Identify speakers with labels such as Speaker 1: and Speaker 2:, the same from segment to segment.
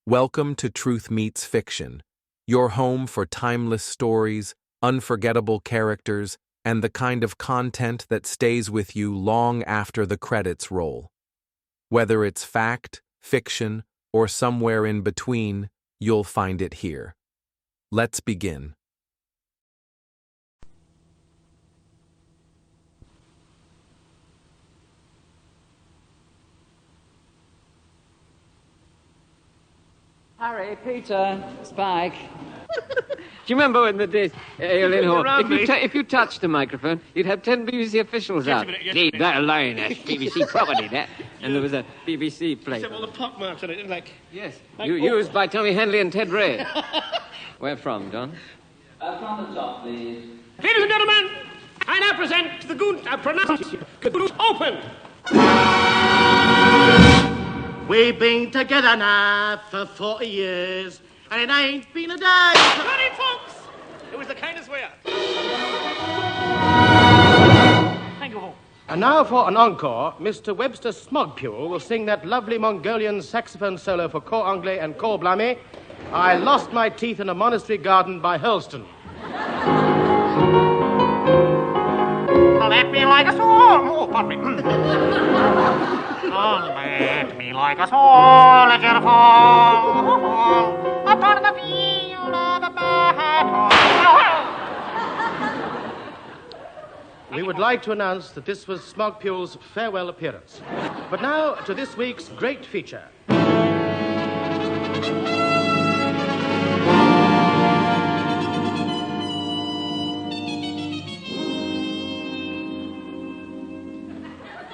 Speaker 1: Welcome to Truth Meets Fiction, your home for timeless stories, unforgettable characters, and the kind of content that stays with you long after the credits roll. Whether it's fact, fiction, or somewhere in between, you'll find it here. Let's begin.
Speaker 2: Harry, Peter, Spike. Do you remember when the days... if you touched the microphone, you'd have 10 BBC officials out. Leave that alone, that's BBC property, that. And there was a BBC plate.
Speaker 3: Except all the pockmarks on it, like...
Speaker 2: Yes, used by Tommy Henley and Ted Ray. Where from, Don?
Speaker 4: From the top, please.
Speaker 3: Ladies and gentlemen, I now present the Goons... Goons open! We've been together now for 40 years, and it ain't been a day. Bloody folks! It was the kindest way out. Thank you all.
Speaker 5: And now for an encore, Mr. Webster Smogpule will sing that lovely Mongolian saxophone solo for Cor Anglais and Cor Blamy, I Lost My Teeth in a Monastery Garden by Hurlston.
Speaker 3: Let me like a song. Oh, pardon me. Oh, let me like a soul, let it fall upon the field of the battle.
Speaker 5: We would like to announce that this was Smogpule's farewell appearance. But now to this week's great feature.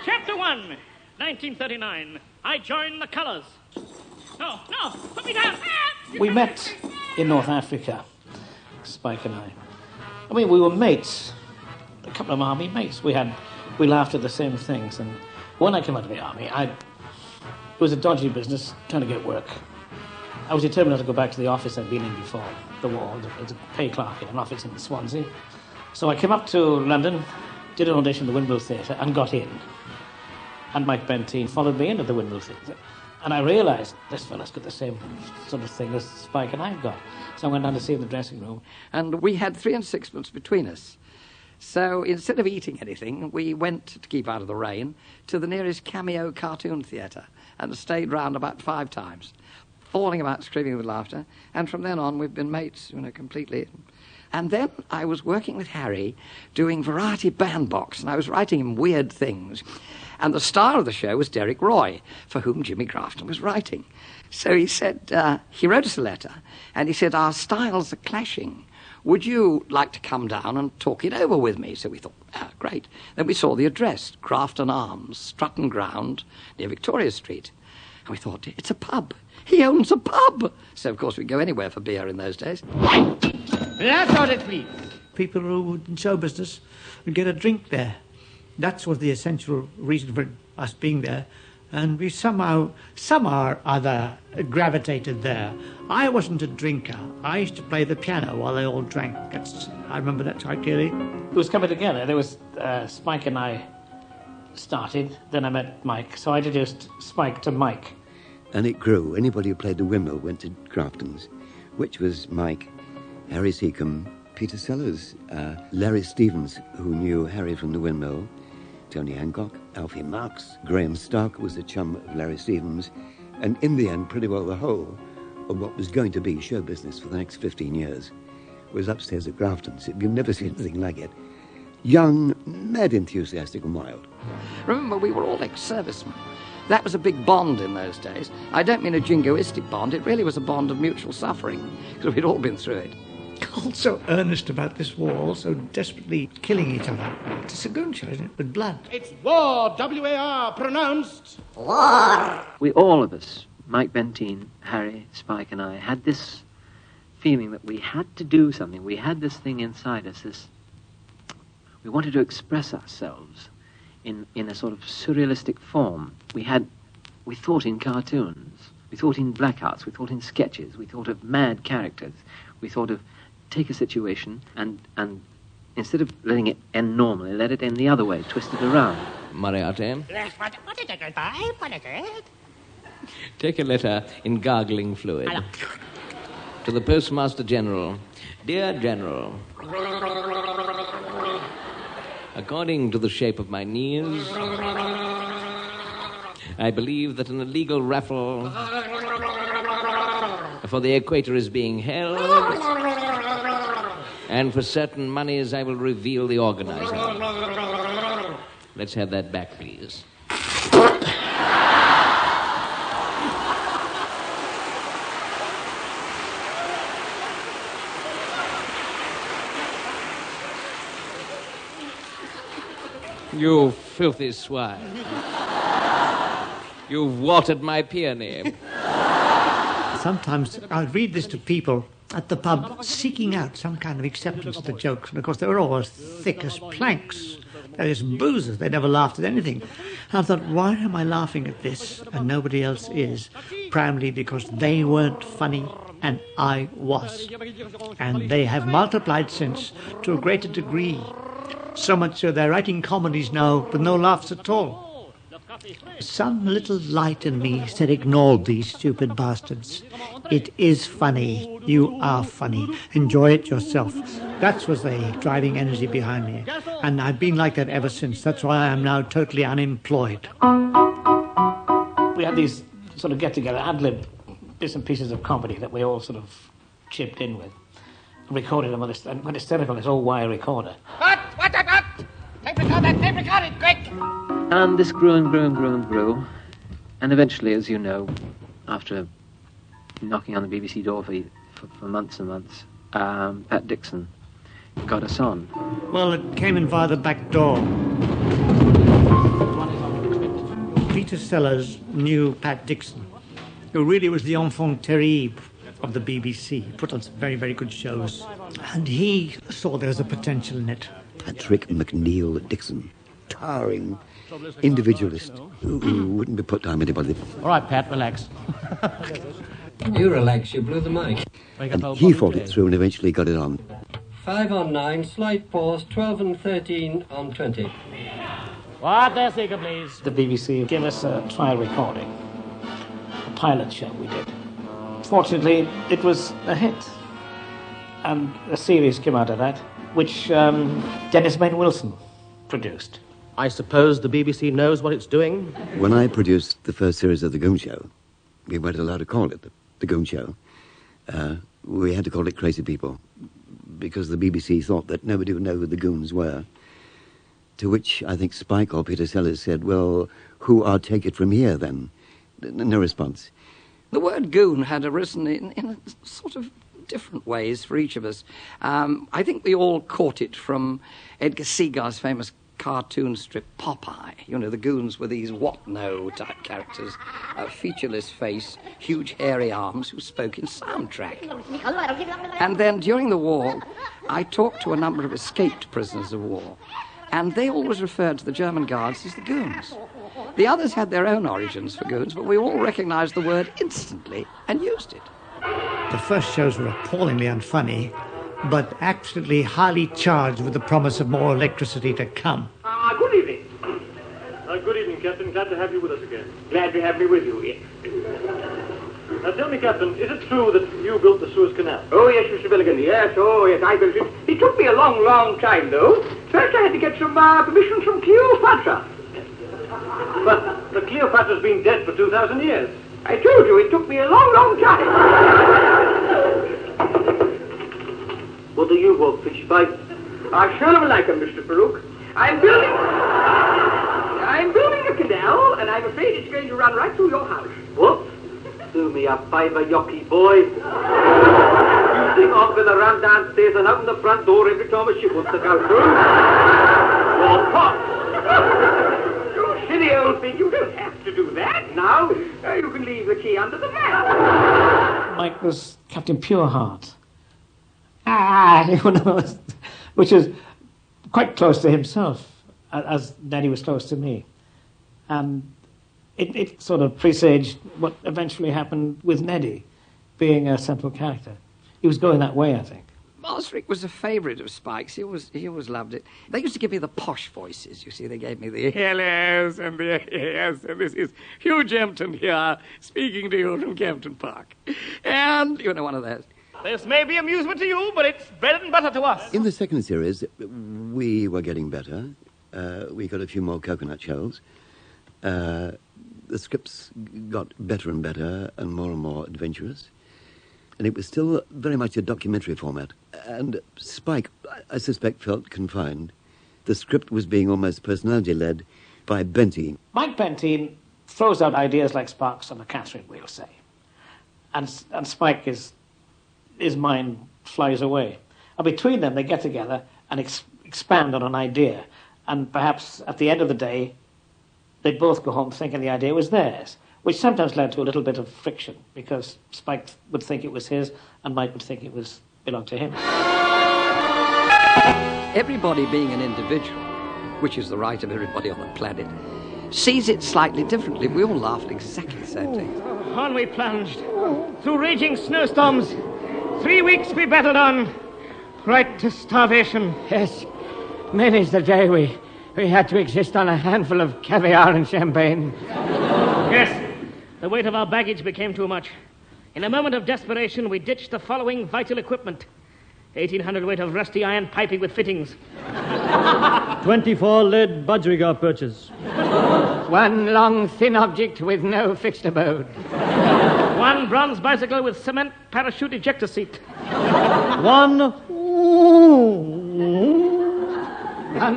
Speaker 3: Chapter 1, 1939. I joined the colours. No, put me down.
Speaker 6: We met in North Africa, Spike and I. I mean, we were mates, a couple of army mates. We laughed at the same things. And when I came out of the army, it was a dodgy business, trying to get work. I was determined not to go back to the office I'd been in before the war. As a pay clerk in an office in Swansea. So I came up to London, did an audition at the Windmill Theatre, and got in. And Mike Benteen followed me into the Windmill Theatre. And I realised this fella's got the same sort of thing as Spike and I've got. So I went down to see him in the dressing room.
Speaker 2: And we had 3 and 6pence between us. So instead of eating anything, we went, to keep out of the rain, to the nearest cameo cartoon theatre and stayed round about 5 times, falling about screaming with laughter. And from then on, we've been mates, completely. And then I was working with Harry, doing Variety Bandbox, and I was writing him weird things. And the star of the show was Derek Roy, for whom Jimmy Grafton was writing. So he said, he wrote us a letter, and he said, our styles are clashing. Would you like to come down and talk it over with me? So we thought, great. Then we saw the address, Grafton Arms, Strutton Ground, near Victoria Street. And we thought, it's a pub. He owns a pub. So, of course, we'd go anywhere for beer in those days.
Speaker 3: That's all it, please.
Speaker 7: People who were in show business would get a drink there. That was the essential reason for us being there. And we somehow or other, gravitated there. I wasn't a drinker. I used to play the piano while they all drank. I remember that quite clearly.
Speaker 6: It was coming together. There was Spike and I started. Then I met Mike. So I introduced Spike to Mike.
Speaker 8: And it grew. Anybody who played the windmill went to Grafton's, which was Mike, Harry Secombe, Peter Sellers, Larry Stevens, who knew Harry from the windmill, Tony Hancock, Alfie Marks, Graham Stark was a chum of Larry Stevens, and in the end, pretty well the whole of what was going to be show business for the next 15 years was upstairs at Grafton's. You've never seen anything like it. Young, mad, enthusiastic and wild.
Speaker 2: Remember, we were all ex-servicemen. That was a big bond in those days. I don't mean a jingoistic bond. It really was a bond of mutual suffering, because we'd all been through it.
Speaker 7: All so earnest about this war, all so desperately killing each other. It's a goon show, isn't it? With blood.
Speaker 5: It's war, W-A-R, pronounced.
Speaker 4: We all of us, Mike Benteen, Harry, Spike and I, had this feeling that we had to do something. We had this thing inside us, we wanted to express ourselves in a sort of surrealistic form. We thought in cartoons, we thought in blackouts, we thought in sketches, we thought of mad characters, we thought of take a situation and instead of letting it end normally, let it end the other way, twist it around.
Speaker 2: Moriarty.
Speaker 9: Take a letter in gargling fluid. To the Postmaster General. Dear General, according to the shape of my knees, I believe that an illegal raffle for the equator is being held, and for certain monies I will reveal the organizer. Let's have that back, please. You filthy swine. You've watered my peony.
Speaker 7: Sometimes I'll read this to people at the pub seeking out some kind of acceptance of the jokes. And of course, they were all as thick as planks. They're just boozers. They never laughed at anything. And I thought, why am I laughing at this and nobody else is? Primarily because they weren't funny and I was. And they have multiplied since to a greater degree. So much so they're writing comedies now with no laughs at all. Some little light in me said, ignore these stupid bastards. It is funny. You are funny. Enjoy it yourself. That was the driving energy behind me. And I've been like that ever since. That's why I am now totally unemployed.
Speaker 6: We had these sort of get-together, ad-lib bits and pieces of comedy that we all sort of chipped in with. Recorded them on this, and went hysterical, this old wire recorder.
Speaker 3: What? Tape record that, tape record it, quick!
Speaker 4: And this grew and grew and grew and grew. And eventually, as you know, after knocking on the BBC door for months and months, Pat Dixon got us on.
Speaker 7: Well, it came in via the back door. Peter Sellers knew Pat Dixon, who really was the enfant terrible of the BBC. He put on some very, very good shows. And he saw there was a potential in it.
Speaker 8: Patrick McNeill Dixon, towering individualist who wouldn't be put down with anybody.
Speaker 5: All right, Pat, relax.
Speaker 10: You relax, you blew the mic.
Speaker 8: And he fought it through and eventually got it on.
Speaker 10: 5 on 9, slight pause, 12 and 13 on 20.
Speaker 5: What there, Secombe, please?
Speaker 6: The BBC gave us a trial recording, a pilot show we did. Fortunately, it was a hit. And a series came out of that, which Dennis Main Wilson produced.
Speaker 5: I suppose the BBC knows what it's doing?
Speaker 8: When I produced the first series of The Goon Show, we weren't allowed to call it The Goon Show. We had to call it Crazy People, because the BBC thought that nobody would know who the Goons were. To which I think Spike or Peter Sellers said, well, who are Take It From Here, then? No response.
Speaker 2: The word goon had arisen in sort of different ways for each of us. I think we all caught it from Edgar Seagar's famous cartoon strip Popeye. You know, the goons were these what-no type characters, a featureless face, huge hairy arms who spoke in soundtrack. And then during the war, I talked to a number of escaped prisoners of war, and they always referred to the German guards as the goons. The others had their own origins for goons, but we all recognized the word instantly and used it.
Speaker 7: The first shows were appallingly unfunny, but absolutely highly charged with the promise of more electricity to come.
Speaker 11: Good evening. Good evening, Captain. Glad to have you with us again. Glad to have me with you, yes. Now tell me, Captain, is it true that you built the Suez Canal?
Speaker 12: Oh, yes, Mr. Milligan, yes. Oh, yes, I built it. It took me a long, long time, though. First I had to get some permission from Cleopatra.
Speaker 11: But the Cleopatra's been dead for 2,000 years.
Speaker 12: I told you, it took me a long, long time.
Speaker 11: What do you want, Fish Spike?
Speaker 12: I sure am like him, Mr. Farouk. I'm building a canal, and I'm afraid it's going to run right through your house.
Speaker 11: What? Do me a favour, yucky boy. You sing off in the run downstairs and open the front door every time a ship wants to go through. Or pot.
Speaker 12: You silly old thing, you don't have to do that now. You can leave the key under the mat.
Speaker 6: Mike was Captain Pureheart. Which is quite close to himself, as Daddy was close to me. And it sort of presaged what eventually happened with Neddy being a central character. He was going that way, I think.
Speaker 2: Osric was a favourite of Spike's. He always loved it. They used to give me the posh voices, you see. They gave me the hellos and the yes, and this is Hugh Jempton here, speaking to you from Kempton Park. And, you know, one of those.
Speaker 3: This may be amusement to you, but it's bread and butter to us.
Speaker 8: In the second series, we were getting better. We got a few more coconut shells. The scripts got better and better and more adventurous. And it was still very much a documentary format. And Spike, I suspect, felt confined. The script was being almost personality-led by Benteen.
Speaker 6: Mike Benteen throws out ideas like sparks on a catherine wheel, say. And Spike, his mind flies away. And between them, they get together and expand on an idea. And perhaps at the end of the day, they both go home thinking the idea was theirs, which sometimes led to a little bit of friction, because Spike would think it was his and Mike would think it belonged to him.
Speaker 2: Everybody being an individual, which is the right of everybody on the planet, sees it slightly differently. We all laugh at exactly the same thing.
Speaker 3: On we plunged, through raging snowstorms. 3 weeks we battled on, right to starvation.
Speaker 13: Yes, many's the day we had to exist on a handful of caviar and champagne.
Speaker 3: Yes. The weight of our baggage became too much. In a moment of desperation, we ditched the following vital equipment. 1,800 weight of rusty iron piping with fittings.
Speaker 14: 24 lead budgerigar perches.
Speaker 13: 1 long, thin object with no fixed abode.
Speaker 3: 1 bronze bicycle with cement parachute ejector seat.
Speaker 14: 1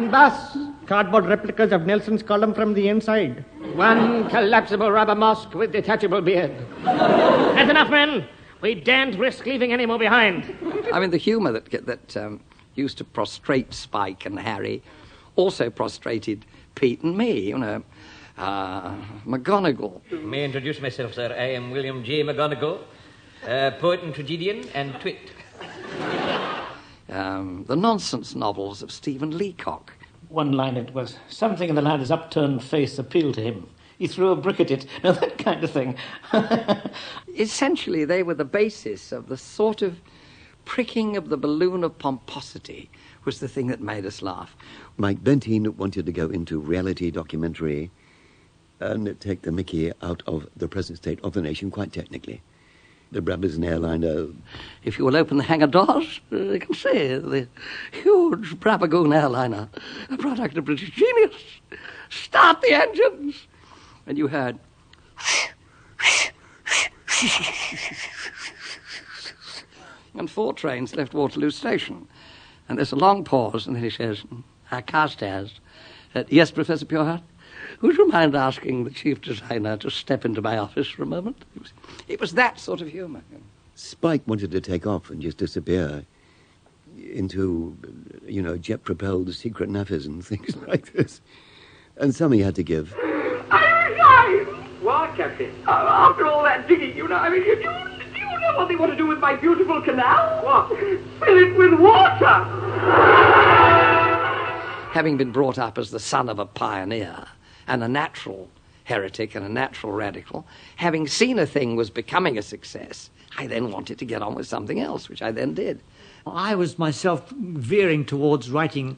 Speaker 13: bus.
Speaker 14: Cardboard replicas of Nelson's column from the inside.
Speaker 13: 1 collapsible rubber mosque with detachable beard.
Speaker 3: That's enough, men. We daren't risk leaving any more behind.
Speaker 2: I mean, the humour that used to prostrate Spike and Harry also prostrated Pete and me, you know. McGonagall.
Speaker 9: May I introduce myself, sir. I am William J. McGonagall, poet and tragedian and twit.
Speaker 2: The nonsense novels of Stephen Leacock.
Speaker 6: One line, it was, something in the lad's upturned face appealed to him. He threw a brick at it. Now, that kind of thing.
Speaker 2: Essentially, they were the basis of the sort of pricking of the balloon of pomposity was the thing that made us laugh.
Speaker 8: Mike Benteen wanted to go into reality documentary and take the mickey out of the present state of the nation quite technically. The Brabazon airliner.
Speaker 2: If you will open the hangar doors, you can see the huge Brabazon airliner, a product of British genius. Start the engines! And you heard... and 4 trains left Waterloo Station. And there's a long pause, and then he says, Carstairs, yes, Professor Pureheart? Would you mind asking the chief designer to step into my office for a moment? It was that sort of humour.
Speaker 8: Spike wanted to take off and just disappear into, jet-propelled secret naffies and things like this. And some he had to give.
Speaker 12: What, Captain? After all that digging, do you know what they want to do with my beautiful canal? What? Fill it with water!
Speaker 2: Having been brought up as the son of a pioneer and a natural heretic and a natural radical, having seen a thing was becoming a success, I then wanted to get on with something else, which I then did.
Speaker 7: I was myself veering towards writing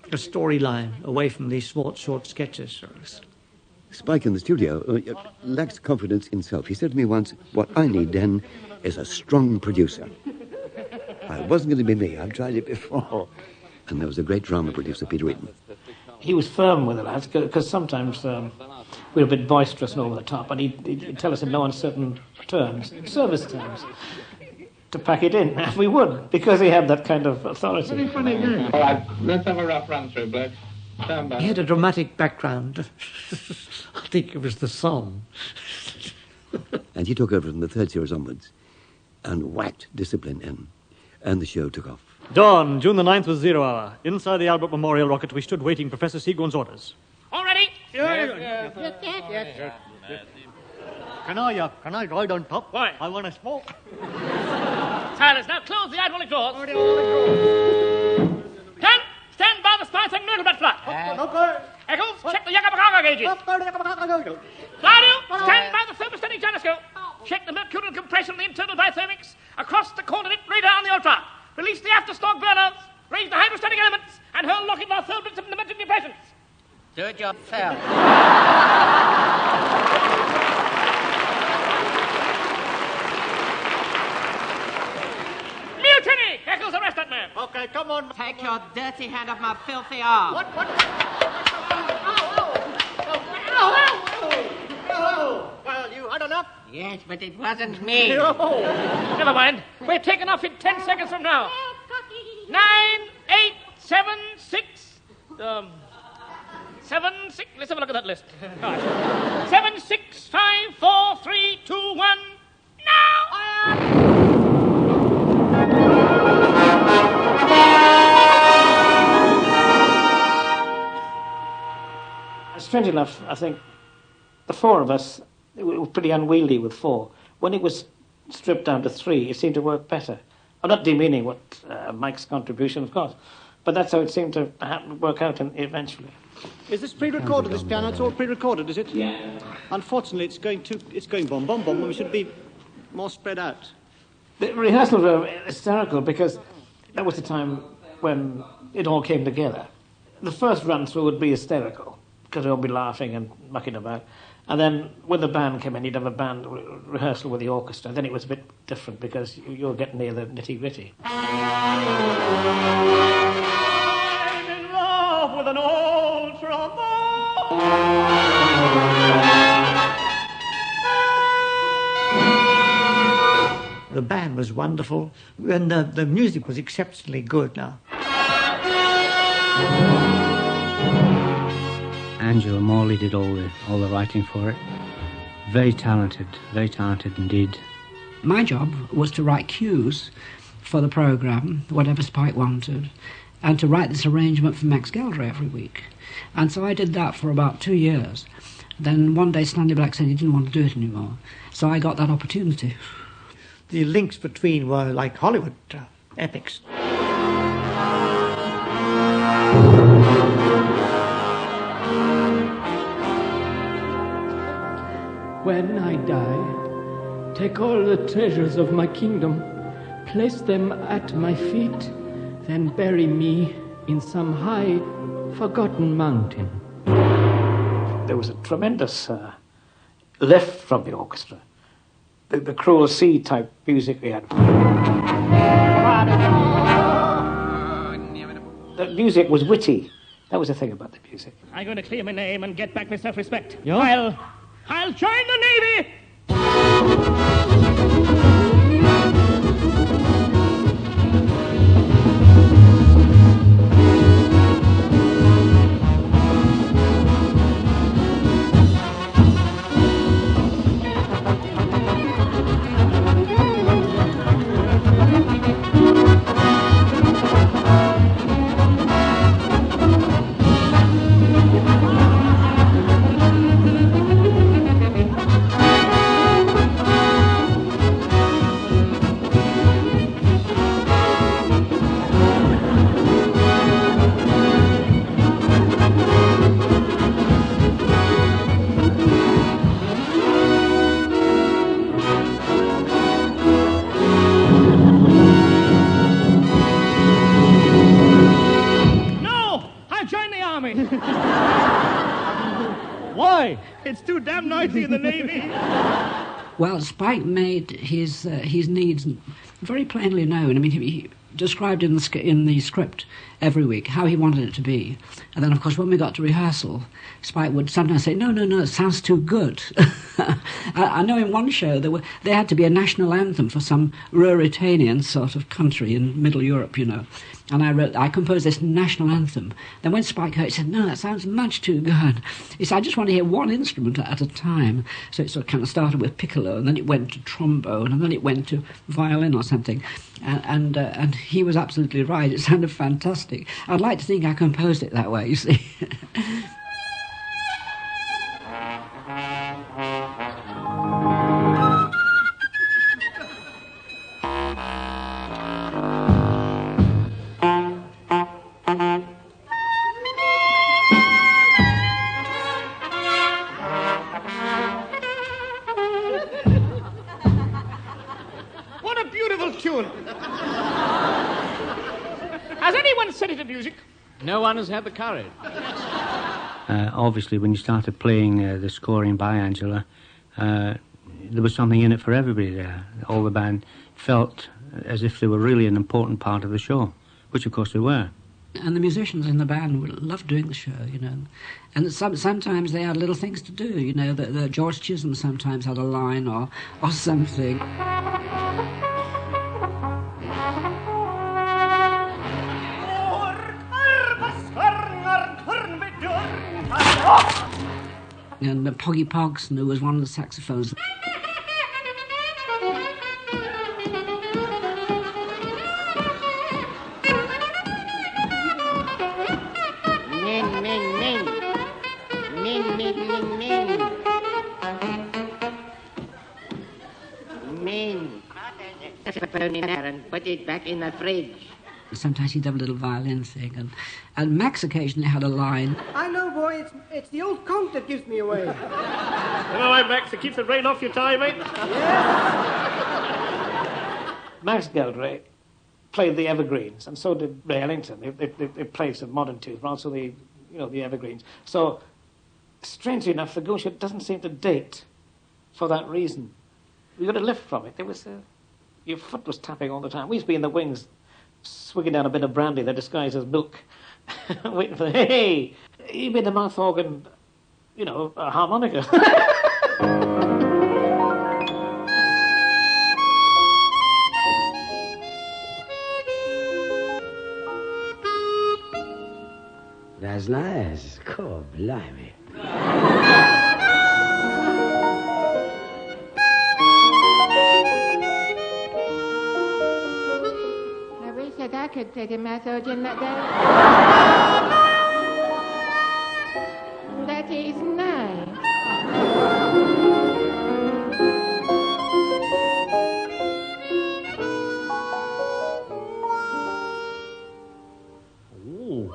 Speaker 7: a storyline away from these short sketches.
Speaker 8: Spike in the studio lacks confidence in himself. He said to me once, what I need then is a strong producer. It wasn't going to be me. I've tried it before. And there was a great drama producer, Peter Eaton.
Speaker 6: He was firm with the lads, because sometimes we were a bit boisterous and over the top, and he'd tell us in no uncertain terms, service terms, to pack it in. And we would, because he had that kind of authority.
Speaker 15: Very funny game. All right, let's have a rough run through, Blake. Stand by.
Speaker 7: He had a dramatic background. I think it was the song.
Speaker 8: And he took over from the 3rd series onwards and whacked discipline in. And the show took off.
Speaker 14: Dawn, June the 9th was 0 hour. Inside the Albert Memorial rocket, we stood waiting Professor Segone's orders.
Speaker 3: All ready?
Speaker 14: Yes. Can I ride on top?
Speaker 3: Why?
Speaker 14: I want to smoke.
Speaker 3: Silence. Now close the hydraulic doors. Stand by the spice and noodle flat. Eccles, check the Yakapakaga gauges. Claudio, stand by the thermostatic gyroscope. Check the mercurial compression of the internal dithermics across the coordinate radar on the ultra. Release the after-stock burners, raise the hydrostatic elements, and hurl lock of our third bits of the metric depressions.
Speaker 16: Do it yourself.
Speaker 3: Mutiny! Eccles, arrest that man.
Speaker 14: Okay, come on.
Speaker 16: Take your dirty hand off my filthy arm.
Speaker 14: What? Well, you had enough?
Speaker 16: Yes, but it wasn't me.
Speaker 3: Never mind. We're taken off in 10 seconds from now. 9, 8, 7, 6... 7, 6... Let's have a look at that list. All right. 7, 6, 5, 4, 3, 2, 1... Now!
Speaker 6: Strange enough, I think the four of us, it was pretty unwieldy with four. When it was stripped down to three, it seemed to work better. I'm not demeaning what Mike's contribution, of course, but that's how it seemed to work out eventually.
Speaker 14: Is this pre-recorded, this piano? It's all pre-recorded, is it?
Speaker 6: Yeah.
Speaker 14: Unfortunately, it's going bomb, bomb, bomb, when we should be more spread out.
Speaker 6: The rehearsals were hysterical because that was the time when it all came together. The first run-through would be hysterical because they'll be laughing and mucking about. And then when the band came in, you'd have a band rehearsal with the orchestra. Then it was a bit different because you were getting near the nitty-gritty.
Speaker 14: I'm in love with an old trombone.
Speaker 7: The band was wonderful, and the music was exceptionally good now.
Speaker 17: Angela Morley did all the writing for it. Very talented indeed.
Speaker 2: My job was to write cues for the programme, whatever Spike wanted, and to write this arrangement for Max Gelder every week. And so I did that for about 2 years. Then one day Stanley Black said he didn't want to do it anymore. So I got that opportunity.
Speaker 7: The links between were like Hollywood epics.
Speaker 18: When I die, take all the treasures of my kingdom, place them at my feet, then bury me in some high, forgotten mountain.
Speaker 6: There was a tremendous lift from the orchestra. The Cruel Sea type music we had. The music was witty. That was the thing about the music.
Speaker 3: I'm going to clear my name and get back my self-respect.
Speaker 6: Yeah?
Speaker 3: I'll join the Navy!
Speaker 14: Why? It's too damn noisy in the Navy.
Speaker 2: Well, Spike made his needs very plainly known. I mean, he described in the script every week how he wanted it to be. And then, of course, when we got to rehearsal, Spike would sometimes say, no, it sounds too good. I know in one show there had to be a national anthem for some Ruritanian sort of country in Middle Europe, you know. And I composed this national anthem. Then when Spike heard it, he said, no, that sounds much too good. He said, I just want to hear one instrument at a time. So it sort of kind of started with piccolo, and then it went to trombone, and then it went to violin or something. And he was absolutely right. It sounded fantastic. I'd like to think I composed it that way, you see.
Speaker 3: Has anyone set it to music?
Speaker 9: No one has had the courage.
Speaker 17: Obviously, when you started playing the scoring by Angela, there was something in it for everybody there. All the band felt as if they were really an important part of the show, which of course they were.
Speaker 19: And the musicians in the band loved doing the show, And sometimes they had little things to do, The George Chisholm sometimes had a line or something. And Poggy Pogson, who was one of the saxophones.
Speaker 16: And put it back in the fridge.
Speaker 19: Sometimes he'd have a little violin thing, and Max occasionally had a line.
Speaker 20: I know, boy, it's the old conch that gives me away.
Speaker 3: All right, Max, it keeps the rain off your tie, mate.
Speaker 6: Max Geldray played the evergreens, and so did Ray Ellington. They played some modern tunes, but also the evergreens. So, strangely enough, the Goon Show doesn't seem to date for that reason. We got a lift from it. There was your foot was tapping all the time. We used to be in the wings, swigging down a bit of brandy that disguised as milk, waiting for hey, he made the mouth organ, a harmonica.
Speaker 21: That's nice. God, blimey.
Speaker 16: I wish that I could take a massage in that day. That is nice.
Speaker 6: Ooh.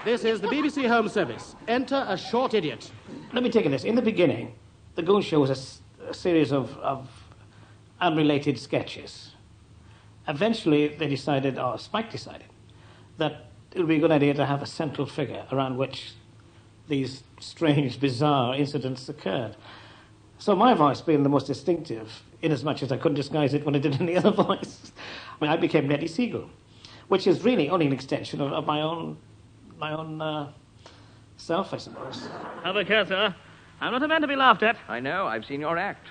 Speaker 5: This is the BBC Home Service. Enter a short idiot.
Speaker 6: Let me take this. In the beginning, the Goon Show was a series of unrelated sketches. Eventually, they decided, or Spike decided, that it would be a good idea to have a central figure around which these strange, bizarre incidents occurred. So my voice being the most distinctive, inasmuch as I couldn't disguise it when I did any other voice, I became Nettie Siegel, which is really only an extension of my own self, I suppose.
Speaker 3: Have a care, sir. I'm not a man to be laughed at.
Speaker 9: I know. I've seen your act.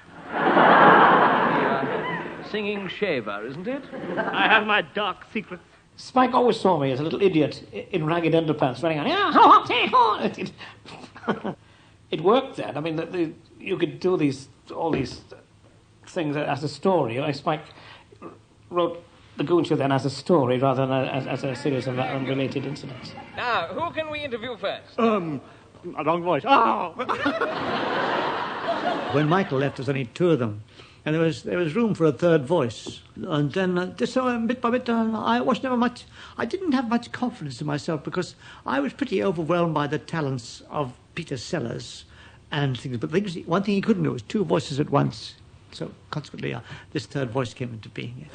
Speaker 9: singing shaver, isn't it?
Speaker 3: I have my dark secrets.
Speaker 6: Spike always saw me as a little idiot in ragged underpants running on. It worked then. I mean, you could do all these things as a story. Like Spike wrote The Goon Show then as a story rather than as a series of unrelated incidents.
Speaker 9: Now, who can we interview first?
Speaker 14: A wrong voice. Oh!
Speaker 7: When Michael left, there was only two of them, and there was room for a third voice. And then, just so bit by bit, I didn't have much confidence in myself because I was pretty overwhelmed by the talents of Peter Sellers and things. But one thing he couldn't do was two voices at once. So consequently, this third voice came into being.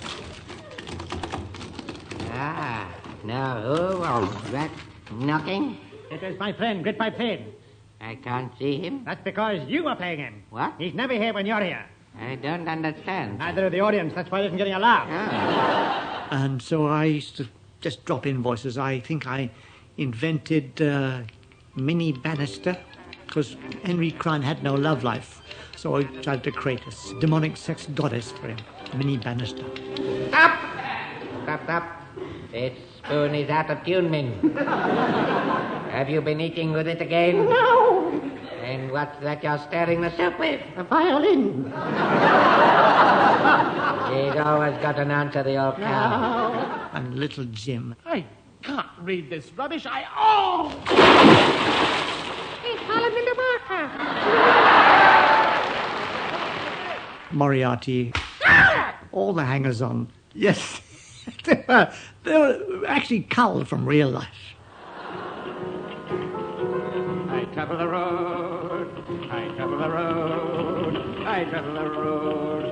Speaker 13: Now who was that knocking?
Speaker 1: It is my friend, Grit Pen.
Speaker 13: I can't see him.
Speaker 1: That's because you are playing him.
Speaker 13: What?
Speaker 1: He's never here when you're here.
Speaker 13: I don't understand.
Speaker 1: Neither of the audience. That's why he isn't getting a laugh.
Speaker 7: And so I used to just drop in voices. I think I invented Minnie Bannister because Henry Crine had no love life. So I tried to create a demonic sex goddess for him, Minnie Bannister.
Speaker 13: Stop! Stop. This spoon is out of tune, Min. Have you been eating with it again?
Speaker 1: No!
Speaker 13: And what's that you're stirring the soup with?
Speaker 1: A violin.
Speaker 13: He's always got an answer, the old cow.
Speaker 1: No.
Speaker 7: And little Jim.
Speaker 5: I can't read this rubbish.
Speaker 16: He's fallen in the water.
Speaker 7: Moriarty. All the hangers-on. Yes. They were actually culled from real life.
Speaker 13: I travel the road, I travel the road, I travel the road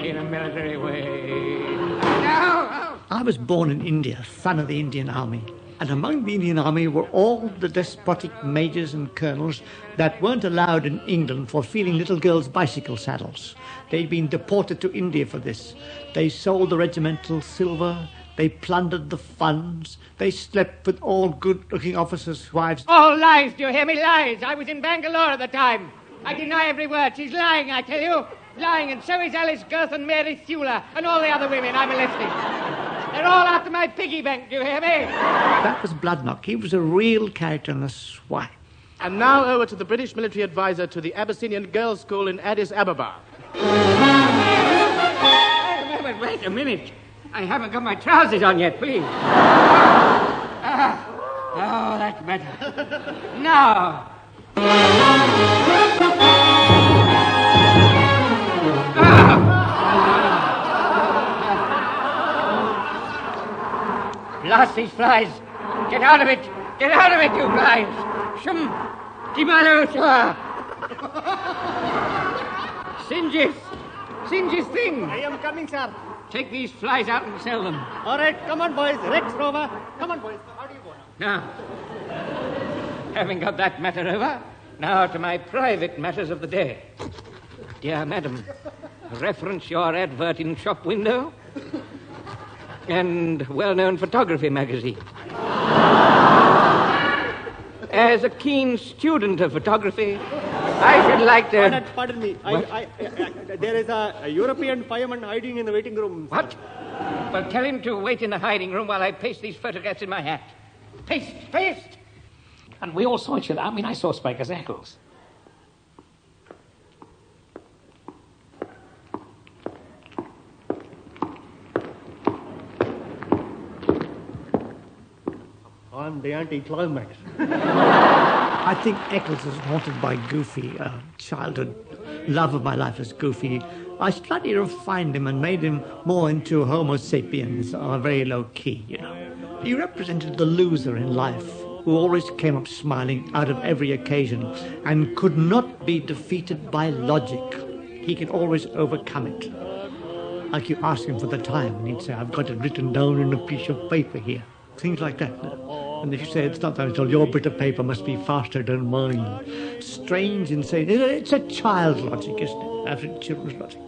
Speaker 13: in a military way. No!
Speaker 7: I was born in India, son of the Indian Army. And among the Indian Army were all the despotic majors and colonels that weren't allowed in England for stealing little girls' bicycle saddles. They'd been deported to India for this. They sold the regimental silver. They plundered the funds. They slept with all good-looking officers' wives.
Speaker 13: All lies, do you hear me? Lies. I was in Bangalore at the time. I deny every word. She's lying, I tell you. Lying, and so is Alice Girth and Mary Thewler and all the other women I'm molesting. They're all after my piggy bank, do you hear me?
Speaker 7: That was Bloodnock. He was a real character and a swine.
Speaker 5: And now over to the British military advisor to the Abyssinian Girls' School in Addis Ababa.
Speaker 13: Wait a minute. I haven't got my trousers on yet, please. Oh, that's better. Now. Blast these flies. Get out of it. Get out of it, you flies. Shum. Timarosha. Singes. Singes thing.
Speaker 1: I am coming, sir.
Speaker 13: Take these flies out and sell them.
Speaker 1: All right, come on, boys. Rex Rover. Come on, boys. How do you go now?
Speaker 13: Now, having got that matter over, now to my private matters of the day. Dear madam, reference your advert in shop window and well-known photography magazine. As a keen student of photography, I should like to...
Speaker 1: Pardon me. There is a European fireman hiding in the waiting room.
Speaker 13: What? Well, tell him to wait in the hiding room while I paste these photographs in my hat. Paste!
Speaker 6: And we all saw each other. I mean, I saw Spike as Eccles.
Speaker 1: I'm the anti-climax.
Speaker 7: I think Eccles was haunted by Goofy, childhood love of my life was Goofy. I slightly refined him and made him more into Homo sapiens on a very low key, you know. He represented the loser in life, who always came up smiling out of every occasion and could not be defeated by logic. He could always overcome it. Like you ask him for the time, and he'd say, I've got it written down in a piece of paper here. Things like that. And if you say it's not that at all, your bit of paper must be faster than mine. Strange, insane. It's a child's logic, isn't it? Absolute children's logic.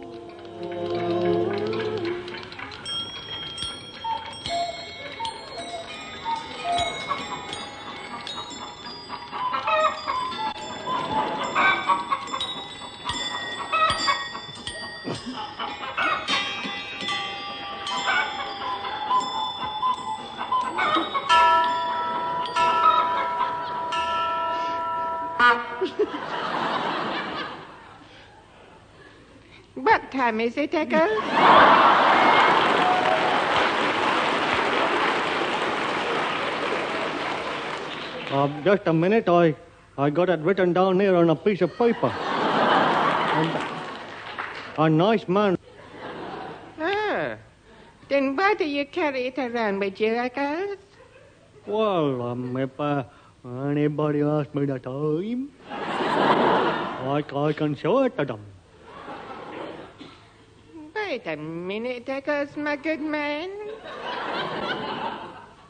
Speaker 16: What time is it, Eccles?
Speaker 1: Just a minute, I got it written down here on a piece of paper. A nice man.
Speaker 16: Ah, then why do you carry it around with you, Eccles?
Speaker 1: Well, if anybody asks me the time, I can show it to them.
Speaker 16: Wait a minute, Eccles, my good man.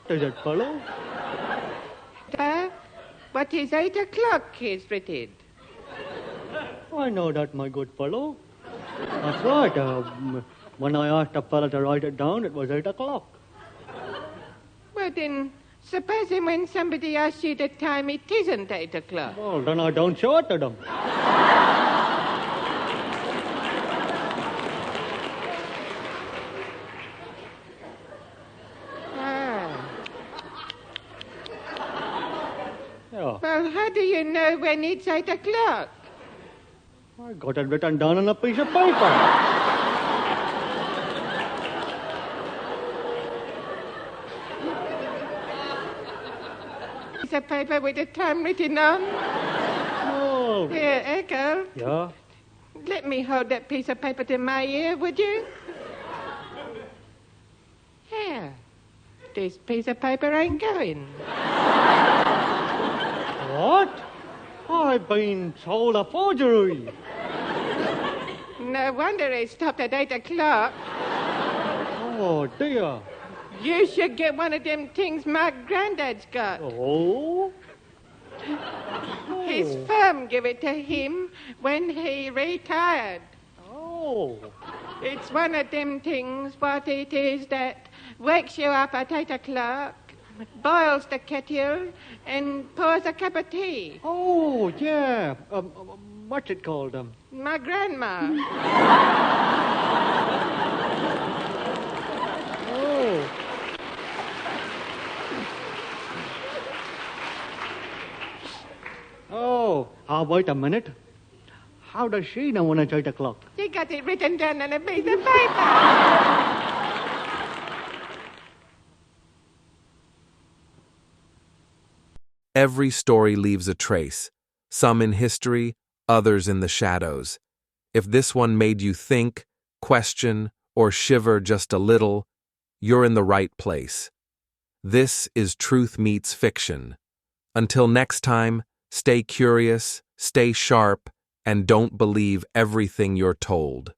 Speaker 1: Is it, fellow?
Speaker 16: What is 8 o'clock is written?
Speaker 1: I know that, my good fellow. That's right. When I asked the fellow to write it down, it was 8 o'clock.
Speaker 16: Well, then, supposing when somebody asks you the time, it isn't 8 o'clock.
Speaker 1: Well, then I don't show it to them. Yeah.
Speaker 16: Well, how do you know when it's 8 o'clock?
Speaker 1: I got it written down on a piece of paper.
Speaker 16: Piece of paper with the time written on?
Speaker 1: Oh.
Speaker 16: Here, Echo.
Speaker 1: Yeah?
Speaker 16: Let me hold that piece of paper to my ear, would you? Here. This piece of paper ain't going.
Speaker 1: What? I've been told a forgery.
Speaker 16: No wonder it stopped at 8 o'clock.
Speaker 1: Oh, dear.
Speaker 16: You should get one of them things my granddad's got.
Speaker 1: Oh?
Speaker 16: His firm gave it to him when he retired.
Speaker 1: Oh.
Speaker 16: It's one of them things, what it is, that wakes you up at 8 o'clock, boils the kettle, and pours a cup of tea.
Speaker 1: Oh, yeah. What's it called?
Speaker 16: My grandma.
Speaker 1: Oh. Oh, wait a minute. How does she know when it's 8 o'clock?
Speaker 16: She got it written down on a piece of paper.
Speaker 4: Every story leaves a trace, some in history, others in the shadows. If this one made you think, question, or shiver just a little, you're in the right place. This is Truth Meets Fiction. Until next time, stay curious, stay sharp, and don't believe everything you're told.